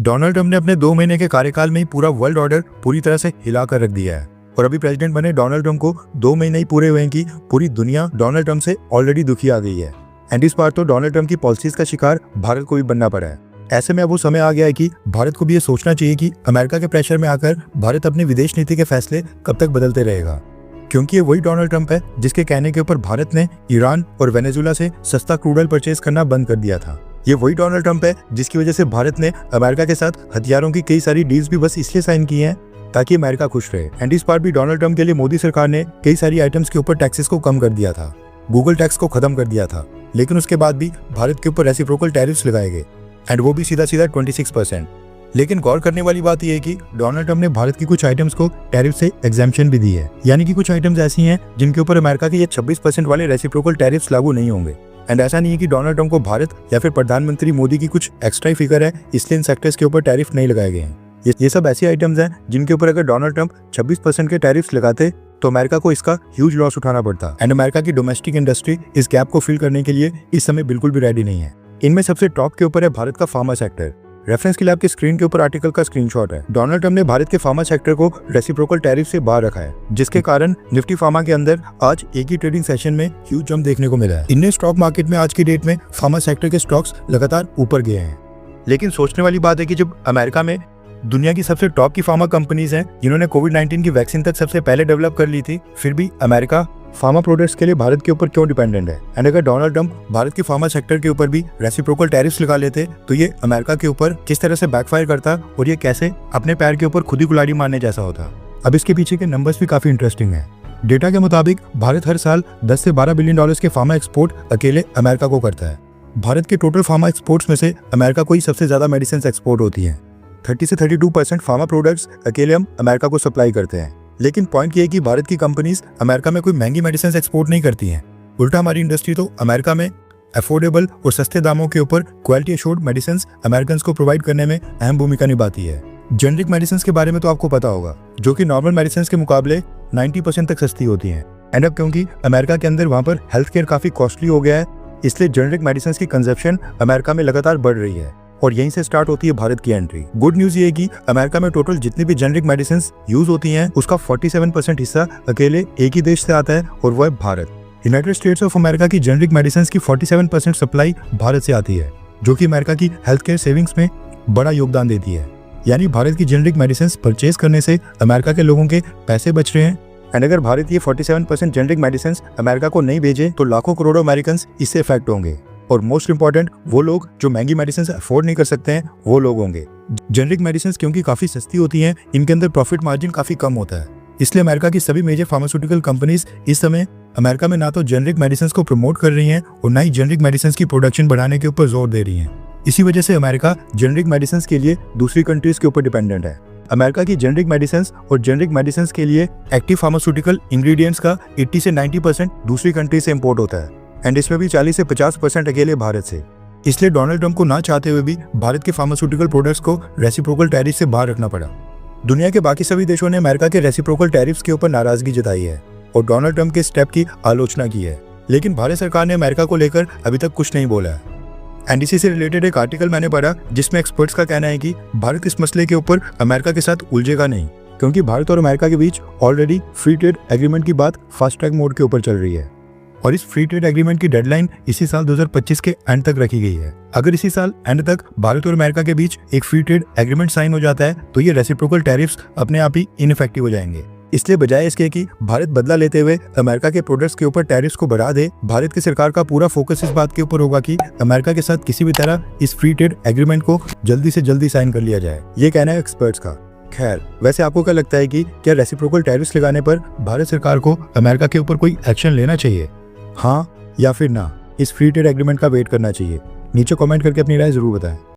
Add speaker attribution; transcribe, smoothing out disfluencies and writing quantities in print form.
Speaker 1: Donald Trump ने अपने 2 महीने के कार्यकाल में ही पूरा वर्ल्ड ऑर्डर पूरी तरह से हिला कर रख दिया है और अभी प्रेसिडेंट बने डोनाल्ड ट्रंप को 2 महीने ही पूरे हुए हैं कि पूरी दुनिया डोनाल्ड ट्रंप से ऑलरेडी दुखी आ गई है। एंड इस बार तो डोनाल्ड ट्रंप की पॉलिसीज का शिकार भारत को भी बनना पड़ा है। ऐसे में अब वो समय आ गया है कि भारत को भी ये सोचना चाहिए कि अमेरिका के प्रेशर में आकर भारत अपनी विदेश नीति के फैसले कब तक बदलते रहेगा, क्योंकि ये वही डोनाल्ड ट्रंप है जिसके कहने के ऊपर भारत ने ईरान और वेनेजुएला से सस्ता क्रूड ऑयल परचेज करना बंद कर दिया था। ये वही डोनाल्ड ट्रंप है जिसकी वजह से भारत ने अमेरिका के साथ हथियारों की कई सारी डील्स भी बस इसलिए साइन की हैं ताकि अमेरिका खुश रहे। एंड इस बार भी डोनाल्ड ट्रंप के लिए मोदी सरकार ने कई सारी आइटम्स के ऊपर टैक्सेस को कम कर दिया था, गूगल टैक्स को खत्म कर दिया था, लेकिन उसके बाद भी भारत के ऊपर रेसिप्रोकल टैरिफ्स लगाए गए एंड वो भी सीधा 26%। लेकिन गौर करने वाली बात यह है कि डोनाल्ड ट्रंप ने भारत की कुछ आइटम्स को टैरिफ से एग्जेम्पशन भी दी है, यानी कि कुछ आइटम्स ऐसी हैं जिनके ऊपर अमेरिका के ये 26% वाले रेसिप्रोकल टैरिफ्स लागू नहीं होंगे। एंड ऐसा नहीं है कि डोनाल्ड ट्रंप को भारत या फिर प्रधानमंत्री मोदी की कुछ एक्स्ट्रा फिगर है इसलिए इन सेक्टर्स के ऊपर टैरिफ नहीं लगाए गए हैं। ये सब ऐसी आइटम्स हैं जिनके ऊपर अगर डोनाल्ड ट्रंप 26% के टैरिफ्स लगाते तो अमेरिका को इसका ह्यूज लॉस उठाना पड़ता। एंड अमेरिका की डोमेस्टिक इंडस्ट्री इस गैप को फिल करने के लिए इस समय बिल्कुल भी रेडी नहीं है। इनमें सबसे टॉप के ऊपर है भारत का फार्मा सेक्टर। रेफरेंस के लिए आपकी स्क्रीन के ऊपर आर्टिकल का स्क्रीनशॉट है। डोनाल्ड ट्रंप ने भारत के फार्मा सेक्टर को रेसिप्रोकल टैरिफ से बाहर रखा है, जिसके कारण निफ्टी फार्मा के अंदर आज एक ही ट्रेडिंग सेशन में ह्यूज जंप देखने को मिला है। इंडियन स्टॉक मार्केट में आज की डेट में फार्मा सेक्टर के स्टॉक्स लगातार ऊपर गए हैं। लेकिन सोचने वाली बात है कि जब अमेरिका में दुनिया की सबसे टॉप की फार्मा कंपनीज हैं जिन्होंने कोविड-19 की वैक्सीन तक सबसे पहले डेवलप कर ली थी, फिर भी अमेरिका फार्मा प्रोडक्ट्स के लिए भारत के ऊपर क्यों डिपेंडेंट है। एंड अगर डोनाल्ड ट्रंप भारत के फार्मा सेक्टर के ऊपर भी रेसिप्रोकल टैरिफ्स लगा लेते तो ये अमेरिका के ऊपर किस तरह से बैकफायर करता और ये कैसे अपने पैर के ऊपर खुद ही कुल्हाड़ी मारने जैसा होता। अब इसके पीछे के नंबर्स भी काफी इंटरेस्टिंग है। डेटा के मुताबिक भारत हर साल 10 से 12 बिलियन डॉलर्स के फार्मा एक्सपोर्ट अकेले अमेरिका को करता है। भारत के टोटल फार्मा एक्सपोर्ट्स में से अमेरिका को ही सबसे ज्यादा मेडिसिन एक्सपोर्ट होती है। 30 से 32% फार्मा प्रोडक्ट्स अकेले हम अमेरिका को सप्लाई करते हैं। लेकिन पॉइंट ये है कि भारत की कंपनीज अमेरिका में कोई महंगी मेडिसिन एक्सपोर्ट नहीं करती हैं। उल्टा हमारी इंडस्ट्री तो अमेरिका में अफोर्डेबल और सस्ते दामों के ऊपर क्वालिटी एश्योर्ड मेडिसिन अमेरिकन को प्रोवाइड करने में अहम भूमिका निभाती है। जेनरिक मेडिसिन के बारे में तो आपको पता होगा, जो कि नॉर्मल मेडिसिन के मुकाबले 90% तक सस्ती होती हैं। एंड अब क्योंकि अमेरिका के अंदर वहाँ पर हेल्थ केयर काफी कॉस्टली हो गया है, इसलिए जेनरिक मेडिसिन की कंजप्शन अमेरिका में लगातार बढ़ रही है और यहीं से स्टार्ट होती है भारत की एंट्री। गुड न्यूज ये है कि अमेरिका में टोटल जितनी भी जेनरिक मेडिसिन यूज होती हैं उसका 47% हिस्सा अकेले एक ही देश से आता है और वो है Bharat. United states of America की जेनरिक मेडिसिन की 47% सप्लाई भारत से आती है, जो कि अमेरिका की हेल्थ केयर सेविंग्स में बड़ा योगदान देती है। यानी भारत की जेनरिक मेडिसिन परचेज करने से अमेरिका के लोगों के पैसे बच रहे हैं। एंड अगर भारत ये 47% जेनरिक मेडिसिन अमेरिका को नहीं भेजे तो लाखों करोड़ों अमेरिकन इससे इफेक्ट होंगे और मोस्ट इंपॉर्टेंट वो लोग जो महंगी मेडिसिन अफोर्ड नहीं कर सकते हैं वो लोग होंगे। जेनरिक मेडिसिन क्योंकि काफी सस्ती होती हैं, इनके अंदर प्रॉफिट मार्जिन काफी कम होता है, इसलिए अमेरिका की सभी मेजर फार्मास्यूटिकल कंपनीज इस समय अमेरिका में ना तो जेनरिक मेडिसिन को प्रमोट कर रही हैं और ना ही जेनरिक मेडिसिन की प्रोडक्शन बढ़ाने के ऊपर जोर दे रही हैं। इसी वजह से अमेरिका जेनरिक मेडिसिन के लिए दूसरी कंट्रीज के ऊपर डिपेंडेंट है। अमेरिका की जेनरिक मेडिसिन और जेनरिक मेडिसिन के लिए एक्टिव फार्मास्यूटिकल इंग्रेडिएंट्स का 80 से 90% दूसरी कंट्री से इम्पोर्ट होता है एंड इसमें भी 40 से 50% अकेले भारत से। इसलिए डोनाल्ड ट्रंप को ना चाहते हुए भी भारत के फार्मास्यूटिकल प्रोडक्ट्स को रेसिप्रोकल टैरिफ से बाहर रखना पड़ा। दुनिया के बाकी सभी देशों ने अमेरिका के रेसिप्रोकल टैरिफ्स के ऊपर नाराजगी जताई है और डोनाल्ड ट्रंप के स्टेप की आलोचना की है, लेकिन भारत सरकार ने अमेरिका को लेकर अभी तक कुछ नहीं बोला है। एंड इसी से रिलेटेड एक आर्टिकल मैंने पढ़ा जिसमें एक्सपर्ट्स का कहना है कि भारत इस मसले के ऊपर अमेरिका के साथ उलझेगा नहीं, क्योंकि भारत और अमेरिका के बीच ऑलरेडी फ्री ट्रेड एग्रीमेंट की बात फास्ट ट्रैक मोड के ऊपर चल रही है और इस फ्री ट्रेड एग्रीमेंट की डेडलाइन इसी साल 2025 के एंड तक रखी गई है। अगर इसी साल एंड तक भारत और अमेरिका के बीच एक फ्री ट्रेड एग्रीमेंट साइन हो जाता है तो ये रेसिप्रोकल टैरिफ्स अपने आप ही इनइफेक्टिव हो जाएंगे। इसलिए बजाय इसके कि भारत बदला लेते हुए अमेरिका के प्रोडक्ट्स के ऊपर टैरिफ्स को बढ़ा दे, भारत की सरकार का पूरा फोकस इस बात के ऊपर होगा कि अमेरिका के साथ किसी भी तरह इस फ्री ट्रेड एग्रीमेंट को जल्दी से जल्दी साइन कर लिया जाए। ये कहना है एक्सपर्ट्स का। खैर, वैसे आपको क्या लगता है कि क्या रेसिप्रोकल टैरिफ्स लगाने पर भारत सरकार को अमेरिका के ऊपर कोई एक्शन लेना चाहिए, हाँ या फिर ना? इस फ्री ट्रेड एग्रीमेंट का वेट करना चाहिए? नीचे कमेंट करके अपनी राय जरूर बताएं।